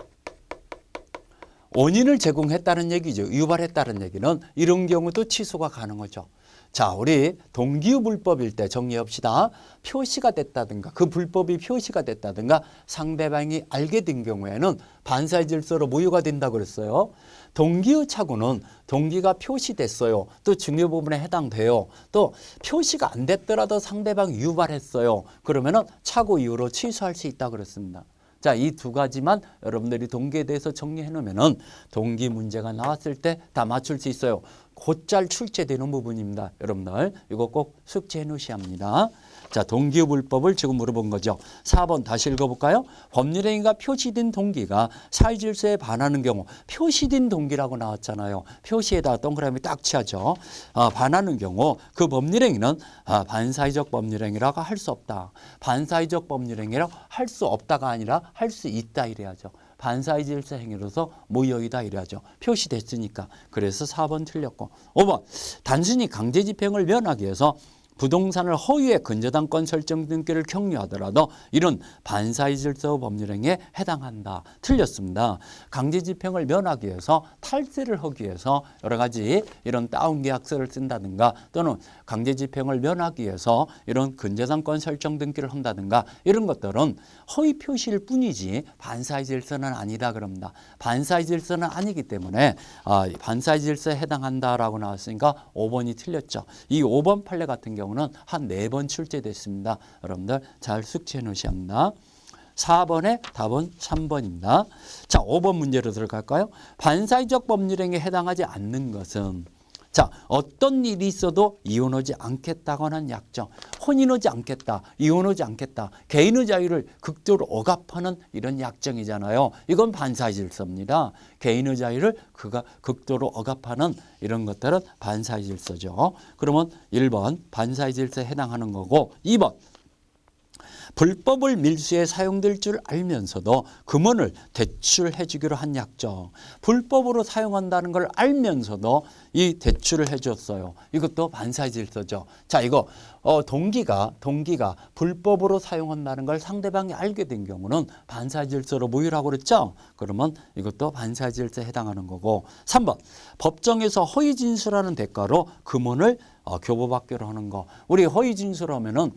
원인을 제공했다는 얘기죠. 유발했다는 얘기는 이런 경우도 취소가 가능하죠. 자, 우리 동기유불법일 때 정리합시다. 표시가 됐다든가 그 불법이 표시가 됐다든가 상대방이 알게 된 경우에는 반사의 질서로 무효가 된다고 그랬어요. 동기의 착오는 동기가 표시됐어요. 또 중요 부분에 해당돼요. 또 표시가 안 됐더라도 상대방이 유발했어요. 그러면은 착오 이후로 취소할 수 있다고 그랬습니다. 자, 이 두 가지만 여러분들이 동기에 대해서 정리해 놓으면은 동기 문제가 나왔을 때 다 맞출 수 있어요. 곧잘 출제되는 부분입니다. 여러분들 이거 꼭 숙지해 놓으셔야 합니다. 자, 동기유불법을 지금 물어본 거죠. 4번 다시 읽어볼까요? 법률행위가 표시된 동기가 사회질서에 반하는 경우, 표시된 동기라고 나왔잖아요. 표시에다 동그라미 딱 치하죠. 반하는 경우 그 법률행위는 반사회적 법률행위라고 할 수 없다. 반사회적 법률행위라고 할 수 없다가 아니라 할 수 있다 이래야죠. 반사의 질서 행위로서 무효이다 이래야죠. 표시됐으니까. 그래서 4번 틀렸고. 5번 단순히 강제집행을 면하기 위해서 부동산을 허위의 근저당권 설정 등기를 격려하더라도 이런 반사의 질서 법률행위에 해당한다. 틀렸습니다. 강제집행을 면하기 위해서 탈세를 하기 위해서 여러 가지 이런 다운계약서를 쓴다든가 또는 강제집행을 면하기 위해서 이런 근저당권 설정 등기를 한다든가 이런 것들은 허위 표시일 뿐이지 반사의 질서는 아니다 그럽니다. 반사의 질서는 아니기 때문에 반사의 질서에 해당한다라고 나왔으니까 5번이 틀렸죠. 이 5번 판례 같은 경우는 한 4번 출제됐습니다. 여러분들 잘 숙지해 놓으셔야 합니다. 4번의 답은 3번입니다. 자, 5번 문제로 들어갈까요? 반사회적 법률행위에 해당하지 않는 것은 자, 어떤 일이 있어도 이혼하지 않겠다고 하는 약정, 혼인하지 않겠다, 이혼하지 않겠다, 개인의 자유를 극도로 억압하는 이런 약정이잖아요. 이건 반사의 질서입니다. 개인의 자유를 그가 극도로 억압하는 이런 것들은 반사의 질서죠. 그러면 1번 반사의 질서에 해당하는 거고 2번 불법을 밀수에 사용될 줄 알면서도 금원을 대출해 주기로 한 약정. 불법으로 사용한다는 걸 알면서도 이 대출을 해 줬어요. 이것도 반사의 질서죠. 자, 이거 동기가 불법으로 사용한다는 걸 상대방이 알게 된 경우는 반사의 질서로 무효라고 그랬죠. 그러면 이것도 반사의 질서에 해당하는 거고 3번 법정에서 허위 진술하는 대가로 금원을 교부받기로 하는 거. 우리 허위 진술하면은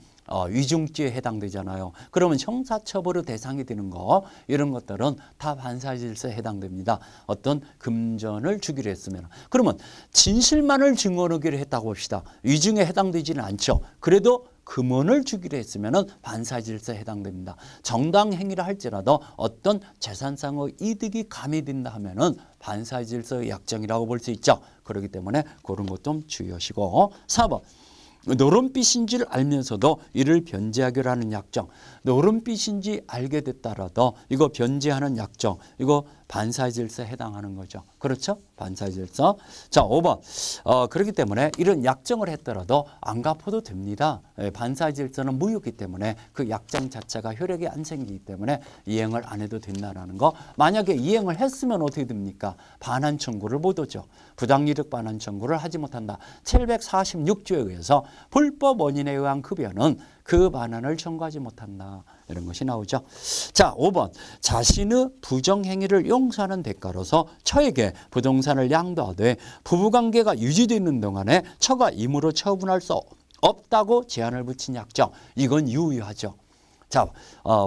위중죄에 해당되잖아요. 그러면 형사처벌의 대상이 되는 거 이런 것들은 다 반사의 질서에 해당됩니다. 어떤 금전을 주기로 했으면. 그러면 진실만을 증언하기로 했다고 봅시다. 위중에 해당되지는 않죠. 그래도 금원을 주기로 했으면 반사의 질서에 해당됩니다. 정당 행위를 할지라도 어떤 재산상의 이득이 가미된다 하면 반사의 질서의 약정이라고 볼 수 있죠. 그렇기 때문에 그런 것 좀 주의하시고 4번 노름빛인지를 알면서도 이를 변제하기로 하는 약정. 노름빛인지 알게 됐다라도 이거 변제하는 약정. 이거 반사의 질서에 해당하는 거죠. 그렇죠? 반사의 질서. 자, 5번. 그렇기 때문에 이런 약정을 했더라도 안 갚아도 됩니다. 반사의 질서는 무효이기 때문에 그 약정 자체가 효력이 안 생기기 때문에 이행을 안 해도 된다라는 거. 만약에 이행을 했으면 어떻게 됩니까? 반환 청구를 못 하죠. 부당이득 반환 청구를 하지 못한다. 746조에 의해서 불법 원인에 의한 급여는 그 반환을 청구하지 못한다. 이런 것이 나오죠. 자, 5번. 자신의 부정행위를 용서하는 대가로서 처에게 부동산을 양도하되 부부관계가 유지되는 동안에 처가 임으로 처분할 수 없다고 제한을 붙인 약정. 이건 유효하죠. 자,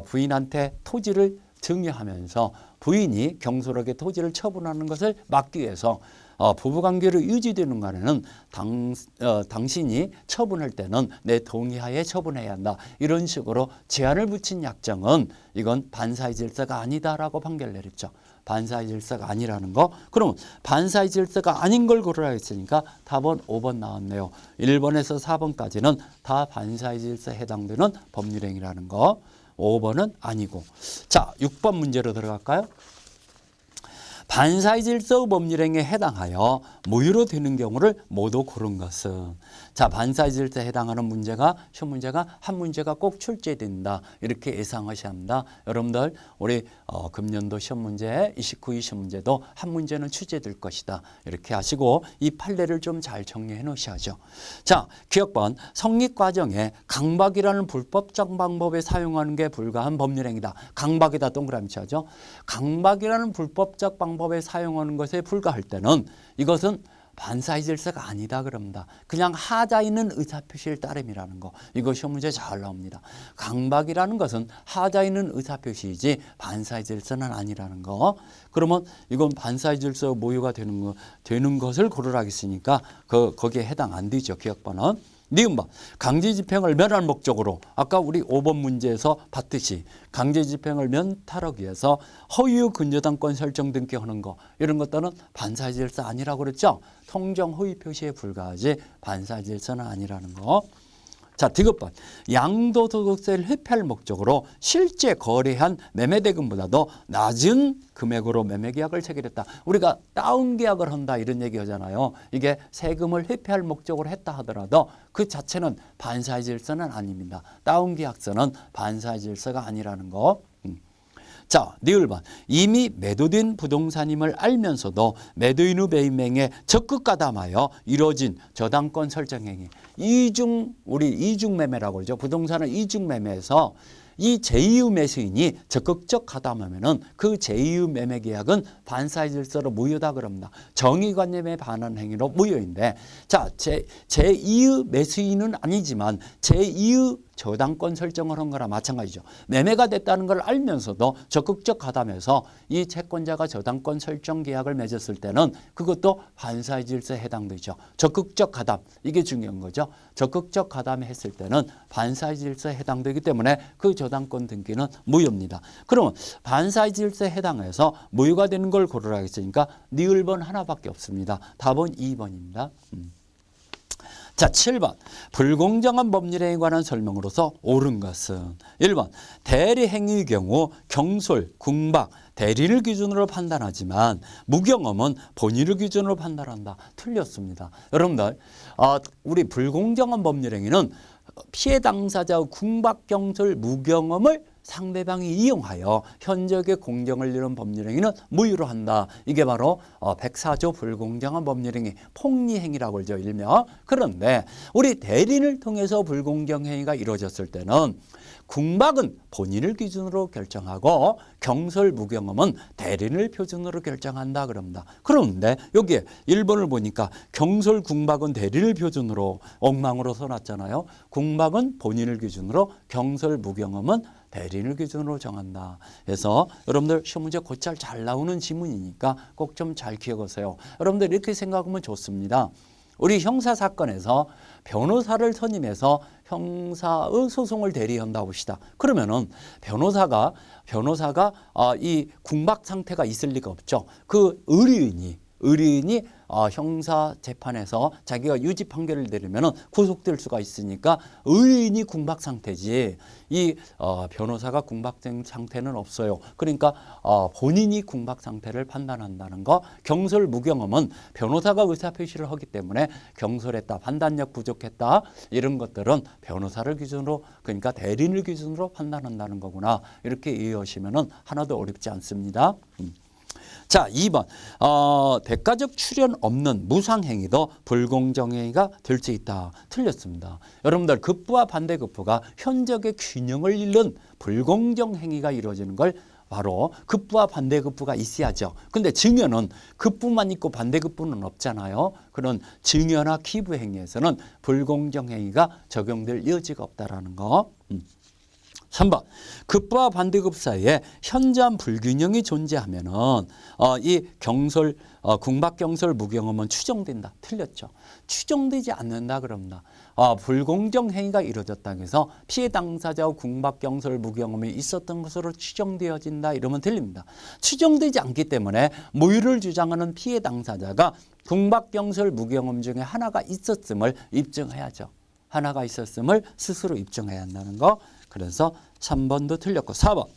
부인한테 토지를 증여하면서 부인이 경솔하게 토지를 처분하는 것을 막기 위해서 부부관계로 유지되는 간에는 당신이 처분할 때는 내 동의하에 처분해야 한다. 이런 식으로 제한을 붙인 약정은 이건 반사의 질서가 아니다라고 판결 내렸죠. 반사의 질서가 아니라는 거. 그럼 반사의 질서가 아닌 걸 고르라 했으니까 답은 5번 나왔네요. 1번에서 4번까지는 다 반사의 질서에 해당되는 법률행위라는 거. 5번은 아니고. 자, 6번 문제로 들어갈까요? 반사의 질서 법률행위에 해당하여 무효로 되는 경우를 모두 고른 것은. 자, 반사의 질서에 해당하는 문제가 시험 문제가 한 문제가 꼭 출제된다. 이렇게 예상하셔야 합니다. 여러분들 우리 금년도 시험 문제 29위 시험 문제도 한 문제는 출제될 것이다. 이렇게 하시고 이 판례를 좀 잘 정리해 놓으셔야죠. 자, 기억번 성립 과정에 강박이라는 불법적 방법에 사용하는 게 불가한 법률행위다. 강박에다 동그라미 쳐야죠. 강박이라는 불법적 방법에 사용하는 것에 불과할 때는 이것은 반사의 질서가 아니다 그럽니다. 그냥 하자 있는 의사표시를 따름이라는 거. 이거 시험 문제 잘 나옵니다. 강박이라는 것은 하자 있는 의사표시이지 반사의 질서는 아니라는 거. 그러면 이건 반사의 질서 모유가 되는 것을 고르라 했으니까 거기에 해당 안 되죠. 기억번호. 니은번 강제집행을 면할 목적으로 아까 우리 5번 문제에서 봤듯이 강제집행을 면탈하기 위해서 허위 근저당권 설정 등기 하는 거 이런 것들은 반사의 질서 아니라고 그랬죠. 통정 허위 표시에 불과하지 반사의 질서는 아니라는 거. 자, 디귿번 양도소득세를 회피할 목적으로 실제 거래한 매매대금보다도 낮은 금액으로 매매계약을 체결했다. 우리가 다운계약을 한다 이런 얘기 하잖아요. 이게 세금을 회피할 목적으로 했다 하더라도 그 자체는 반사의 질서는 아닙니다. 다운계약서는 반사의 질서가 아니라는 거. 자, 니을번 이미 매도된 부동산임을 알면서도 매도인 후 매입행에 적극 가담하여 이루어진 저당권 설정행위. 우리 이중 매매라고 그러죠. 부동산을 이중 매매해서 이 제2의 매수인이 적극적 가담하면은 그 제2의 매매 계약은 반사의 질서로 무효다 그럽니다. 정의관념에 반한 행위로 무효인데, 자, 제2의 매수인은 아니지만 제2의 저당권 설정을 한 거나 마찬가지죠. 매매가 됐다는 걸 알면서도 적극적 가담해서 이 채권자가 저당권 설정 계약을 맺었을 때는 그것도 반사의 질서에 해당되죠. 적극적 가담, 이게 중요한 거죠. 적극적 가담했을 때는 반사의 질서에 해당되기 때문에 그 저당권 등기는 무효입니다. 그러면 반사의 질서에 해당해서 무효가 되는 걸 고르라 했으니까 니을번 하나밖에 없습니다. 답은 2번입니다. 자, 7번 불공정한 법률행위에 관한 설명으로서 옳은 것은 1번 대리행위의 경우 경솔, 궁박, 대리를 기준으로 판단하지만 무경험은 본의를 기준으로 판단한다. 틀렸습니다. 여러분들 우리 불공정한 법률행위는 피해 당사자의 궁박, 경솔, 무경험을 상대방이 이용하여 현저하게 공정을 이룬 법률행위는 무효로 한다. 이게 바로 104조 불공정한 법률행위, 폭리행위라고 그러죠. 일명. 그런데 우리 대리인을 통해서 불공정행위가 이루어졌을 때는 궁박은 본인을 기준으로 결정하고 경솔, 무경험은 대리인을 표준으로 결정한다 그럽니다. 그런데 여기에 1번을 보니까 경솔, 궁박은 대리를 표준으로 엉망으로 써놨잖아요. 궁박은 본인을 기준으로, 경솔, 무경험은 대리인을 기준으로 정한다. 그래서 여러분들 시험 문제 곧잘 잘 나오는 지문이니까 꼭 좀 잘 기억하세요. 여러분들 이렇게 생각하면 좋습니다. 우리 형사사건에서 변호사를 선임해서 형사의 소송을 대리한다고 봅시다. 그러면은 변호사가 이 궁박 상태가 있을 리가 없죠. 그 의뢰인이 형사 재판에서 자기가 유죄 판결을 내리면 구속될 수가 있으니까 의뢰인이 궁박 상태지 이 변호사가 궁박 상태는 없어요. 그러니까 본인이 궁박 상태를 판단한다는 거. 경솔, 무경험은 변호사가 의사표시를 하기 때문에 경솔했다, 판단력 부족했다 이런 것들은 변호사를 기준으로, 그러니까 대리인을 기준으로 판단한다는 거구나. 이렇게 이해하시면 하나도 어렵지 않습니다. 자, 2번 대가적 출현 없는 무상행위도 불공정행위가 될 수 있다. 틀렸습니다. 여러분들 급부와 반대급부가 현저하게 균형을 잃는 불공정행위가 이루어지는 걸 바로 급부와 반대급부가 있어야죠. 근데 증여는 급부만 있고 반대급부는 없잖아요. 그런 증여나 기부행위에서는 불공정행위가 적용될 여지가 없다라는 거. 3번 급부와 반대급 사이에 현저한 불균형이 존재하면은 이 경솔, 궁박, 경솔, 무경험은 추정된다. 틀렸죠. 추정되지 않는다 그럽니다. 불공정 행위가 이루어졌다고 해서 피해 당사자와 궁박, 경솔, 무경험이 있었던 것으로 추정되어진다 이러면 틀립니다. 추정되지 않기 때문에 무효를 주장하는 피해 당사자가 궁박, 경솔, 무경험 중에 하나가 있었음을 입증해야죠. 하나가 있었음을 스스로 입증해야 한다는 거. 그래서 3번도 틀렸고 4번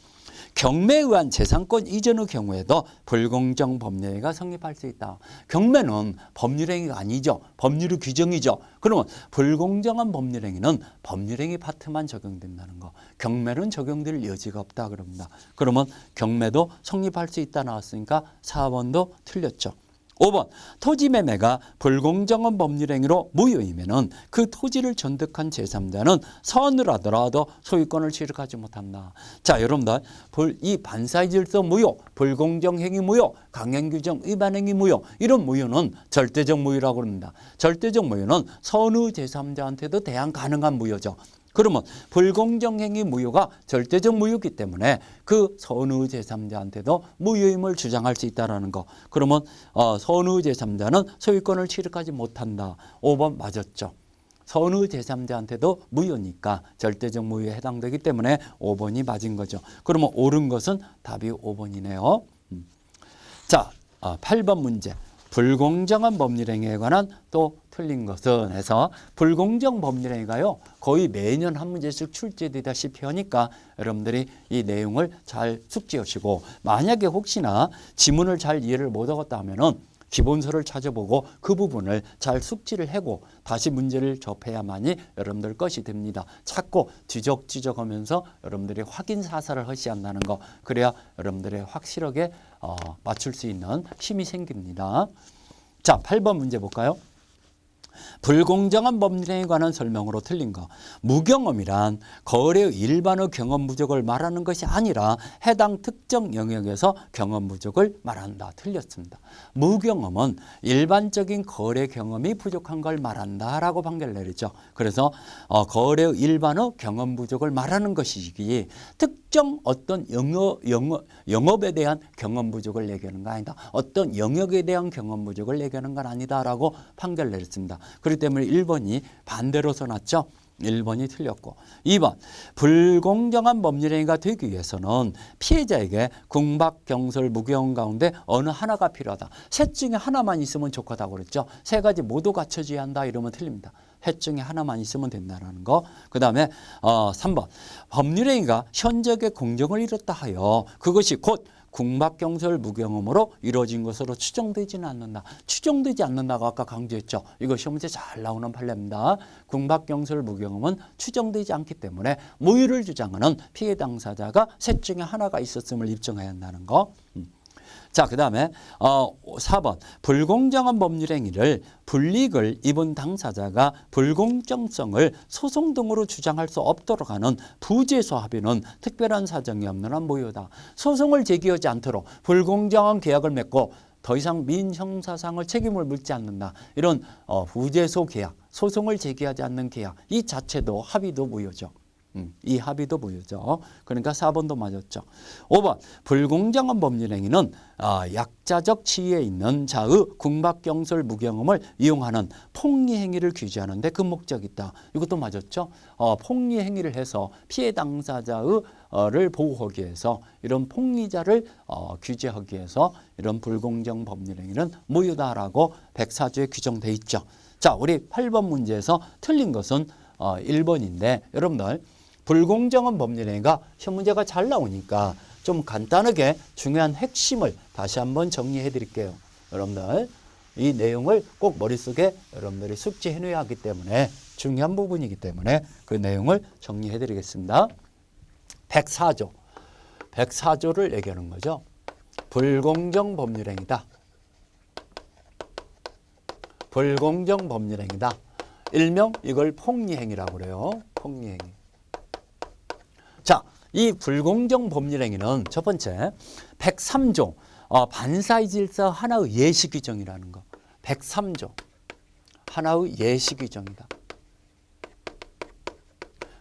경매에 의한 재산권 이전의 경우에도 불공정 법률행위가 성립할 수 있다. 경매는 법률행위가 아니죠. 법률의 규정이죠. 그러면 불공정한 법률행위는 법률행위 파트만 적용된다는 거. 경매는 적용될 여지가 없다 그럽니다. 그러면 경매도 성립할 수 있다 나왔으니까 4번도 틀렸죠. 5번 토지 매매가 불공정한 법률 행위로 무효이면은 그 토지를 전득한 제3자는 선을 하더라도 소유권을 취득하지 못한다. 자, 여러분들 이 반사의 질서 무효, 불공정 행위 무효, 강행 규정 위반 행위 무효, 이런 무효는 절대적 무효라고 합니다. 절대적 무효는 선의 제3자한테도 대항 가능한 무효죠. 그러면 불공정 행위 무효가 절대적 무효이기 때문에 그 선의 제3자한테도 무효임을 주장할 수 있다는 거. 그러면 선의 제3자는 소유권을 취득하지 못한다. 5번 맞았죠. 선의 제3자한테도 무효니까 절대적 무효에 해당되기 때문에 5번이 맞은 거죠. 그러면 옳은 것은 답이 5번이네요. 자, 8번 문제. 불공정한 법률행위에 관한 또 틀린 것은 해서 불공정 법률행위가요 거의 매년 한 문제씩 출제되다시피 하니까 여러분들이 이 내용을 잘 숙지하시고, 만약에 혹시나 지문을 잘 이해를 못하겠다 하면은 기본서를 찾아보고 그 부분을 잘 숙지를 하고 다시 문제를 접해야만이 여러분들 것이 됩니다. 자꾸 뒤적뒤적하면서 여러분들이 확인 사살을 하셔야 한다는 거. 그래야 여러분들이 확실하게 맞출 수 있는 힘이 생깁니다. 자, 8번 문제 볼까요? 불공정한 법률행위에 관한 설명으로 틀린 거. 무경험이란 거래의 일반의 경험 부족을 말하는 것이 아니라 해당 특정 영역에서 경험 부족을 말한다. 틀렸습니다. 무경험은 일반적인 거래 경험이 부족한 걸 말한다라고 판결을 내리죠. 그래서 거래의 일반의 경험 부족을 말하는 것이기 특정 어떤 영업에 대한 경험 부족을 얘기하는 거 아니다. 어떤 영역에 대한 경험 부족을 얘기하는 건 아니다라고 판결을 내렸습니다. 그렇기 때문에 1번이 반대로 써놨죠. 1번이 틀렸고, 2번 불공정한 법률행위가 되기 위해서는 피해자에게 궁박, 경솔, 무경험 가운데 어느 하나가 필요하다. 셋 중에 하나만 있으면 좋겠다고 그랬죠. 세 가지 모두 갖춰져야 한다 이러면 틀립니다. 셋 중에 하나만 있으면 된다는 거. 그 다음에 3번 법률행위가 현저하게 공정을 이뤘다 하여 그것이 곧 궁박, 경솔, 무경험으로 이루어진 것으로 추정되지는 않는다. 추정되지 않는다고 아까 강조했죠. 이거 시험 문제 잘 나오는 판례입니다. 궁박, 경솔, 무경험은 추정되지 않기 때문에 무효를 주장하는 피해 당사자가 셋 중에 하나가 있었음을 입증해야 한다는 거. 자, 그 다음에 4번 불공정한 법률행위를 불이익을 입은 당사자가 불공정성을 소송 등으로 주장할 수 없도록 하는 부재소 합의는 특별한 사정이 없는 한 무효다. 소송을 제기하지 않도록 불공정한 계약을 맺고 더 이상 민형사상의 책임을 묻지 않는다. 이런 부재소 계약, 소송을 제기하지 않는 계약, 이 자체도 합의도 무효죠. 이 합의도 무효죠. 그러니까 4번도 맞았죠. 5번 불공정한 법률행위는 약자적 지위에 있는 자의 궁박, 경솔, 무경험을 이용하는 폭리 행위를 규제하는 데 그 목적이 있다. 이것도 맞았죠. 폭리 행위를 해서 피해 당사자를 보호하기 위해서 이런 폭리자를 규제하기 위해서 이런 불공정 법률행위는 무효다라고 104조에 규정돼 있죠. 자, 우리 8번 문제에서 틀린 것은 1번인데 여러분들 불공정한 법률행위가 시험 문제가 잘 나오니까 좀 간단하게 중요한 핵심을 다시 한번 정리해 드릴게요. 여러분들 이 내용을 꼭 머릿속에 여러분들이 숙지해 놔야 하기 때문에 중요한 부분이기 때문에 그 내용을 정리해 드리겠습니다. 104조. 104조를 얘기하는 거죠. 불공정 법률행위다. 불공정 법률행위다. 일명 이걸 폭리행위라고 그래요. 폭리행위. 자, 이 불공정 법률행위는 첫 번째 103조 반사의 질서 하나의 예시 규정이라는 거. 103조 하나의 예시 규정이다.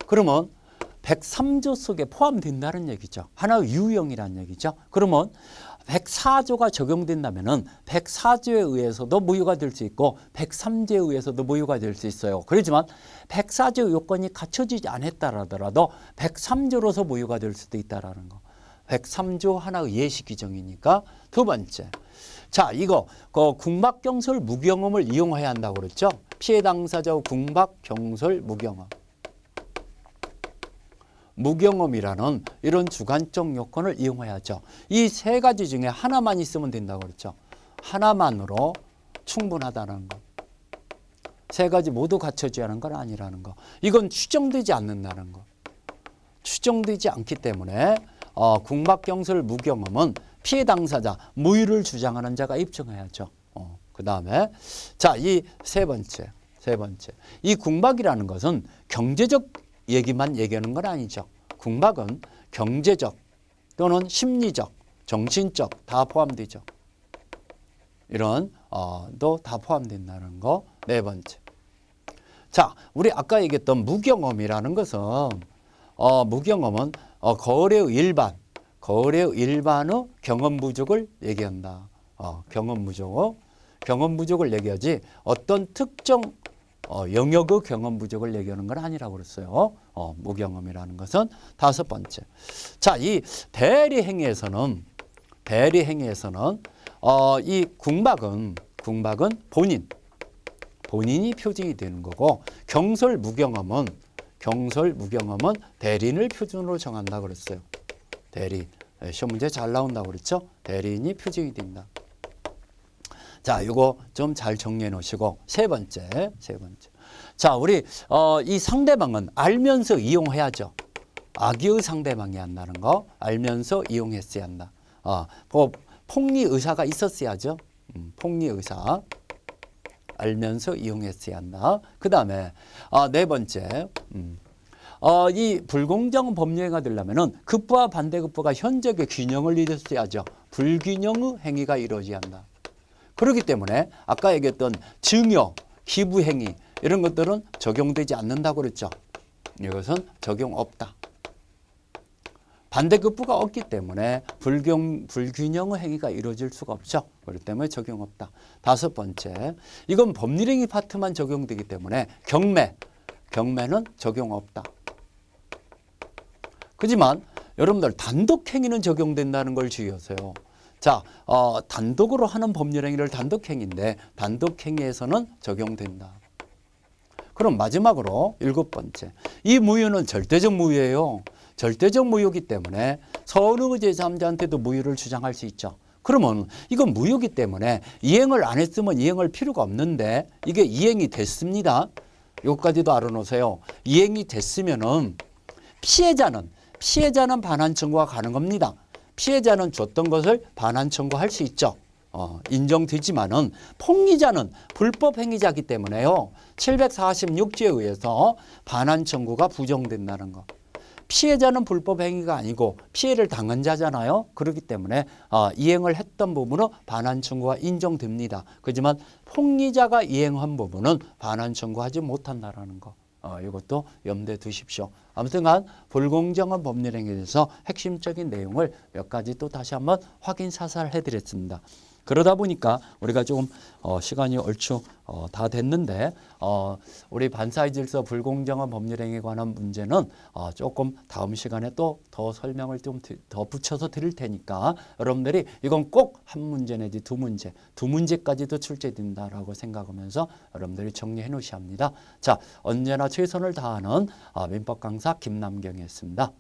그러면 103조 속에 포함된다는 얘기죠. 하나의 유형이라는 얘기죠. 그러면 104조가 적용된다면은 104조에 의해서도 무효가 될 수 있고 103조에 의해서도 무효가 될 수 있어요. 그렇지만 104조 요건이 갖춰지지 않았다라더라도 103조로서 무효가 될 수도 있다라는 거. 103조 하나의 예시 규정이니까. 두 번째. 자, 이거 궁박, 경솔, 무경험을 이용해야 한다고 그랬죠. 피해 당사자의 궁박, 경솔, 무경험. 무경험이라는 이런 주관적 요건을 이용해야죠. 이 세 가지 중에 하나만 있으면 된다고 그랬죠. 하나만으로 충분하다는 거. 세 가지 모두 갖춰져야 하는 건 아니라는 거. 이건 추정되지 않는다는 거. 추정되지 않기 때문에 궁박, 경솔, 무경험은 피해 당사자, 무효를 주장하는 자가 입증해야죠. 그 다음에 자, 이 세 번째. 이 국막이라는 것은 경제적 얘기만 얘기하는 건 아니죠. 국막은 경제적 또는 심리적, 정신적 다 포함되죠. 이런 도 다 포함된다는 거. 네 번째. 자, 우리 아까 얘기했던 무경험이라는 것은 무경험은 거울의 일반의 경험 부족을 얘기한다. 경험 부족을 얘기하지 어떤 특정 영역의 경험 부족을 얘기하는 건 아니라고 그랬어요. 무경험이라는 것은. 다섯 번째. 자, 이 대리행위에서는 이 국막은 본인이 표징이 되는 거고, 경솔무경험은 대리인을 표준으로 정한다 그랬어요. 대리. 시험 문제 잘 나온다고 그랬죠? 대리인이 표징이 된다. 자, 이거 좀 잘 정리해 놓으시고, 세 번째. 자, 우리 이 상대방은 알면서 이용해야죠. 악의의 상대방이 한다는 거 알면서 이용했어야 한다. 폭리 의사가 있었어야죠. 폭리 의사. 알면서 이용했어야 한다. 그 다음에 네 번째. 이 불공정 법률행위가 되려면은 급부와 반대급부가 현저하게 균형을 이뤘어야죠. 불균형의 행위가 이루어져야 한다. 그렇기 때문에 아까 얘기했던 증여, 기부행위 이런 것들은 적용되지 않는다고 그랬죠. 이것은 적용 없다. 반대급부가 없기 때문에 불균형의 행위가 이루어질 수가 없죠. 그렇기 때문에 적용 없다. 다섯 번째, 이건 법률행위 파트만 적용되기 때문에 경매는 적용 없다. 하지만 여러분들 단독행위는 적용된다는 걸 주의하세요. 자, 단독으로 하는 법률행위를 단독행위인데 단독행위에서는 적용된다. 그럼 마지막으로 일곱 번째, 이 무효는 절대적 무효예요. 절대적 무효이기 때문에 서른의 제3자한테도 무효를 주장할 수 있죠. 그러면 이건 무효이기 때문에 이행을 안 했으면 이행할 필요가 없는데 이게 이행이 됐습니다. 이것까지도 알아놓으세요. 이행이 됐으면은 피해자는 반환 청구가 가는 겁니다. 피해자는 줬던 것을 반환 청구할 수 있죠. 인정되지만은 폭리자는 불법 행위자이기 때문에요. 746조에 의해서 반환 청구가 부정된다는 거. 피해자는 불법 행위가 아니고 피해를 당한 자잖아요. 그렇기 때문에 이행을 했던 부분은 반환 청구가 인정됩니다. 그렇지만 폭리자가 이행한 부분은 반환 청구하지 못한다라는 거. 이것도 염두에 두십시오. 아무튼간 불공정한 법률행위에 대해서 핵심적인 내용을 몇 가지 또 다시 한번 확인 사살해 드렸습니다. 그러다 보니까 우리가 조금 시간이 얼추 다 됐는데 우리 반사의 질서 불공정한 법률행위에 관한 문제는 조금 다음 시간에 또 더 설명을 좀 더 붙여서 드릴 테니까 여러분들이 이건 꼭 한 문제 내지 두 문제까지도 출제된다라고 생각하면서 여러분들이 정리해 놓으셔야 합니다. 자, 언제나 최선을 다하는 민법 강사 김남경이었습니다.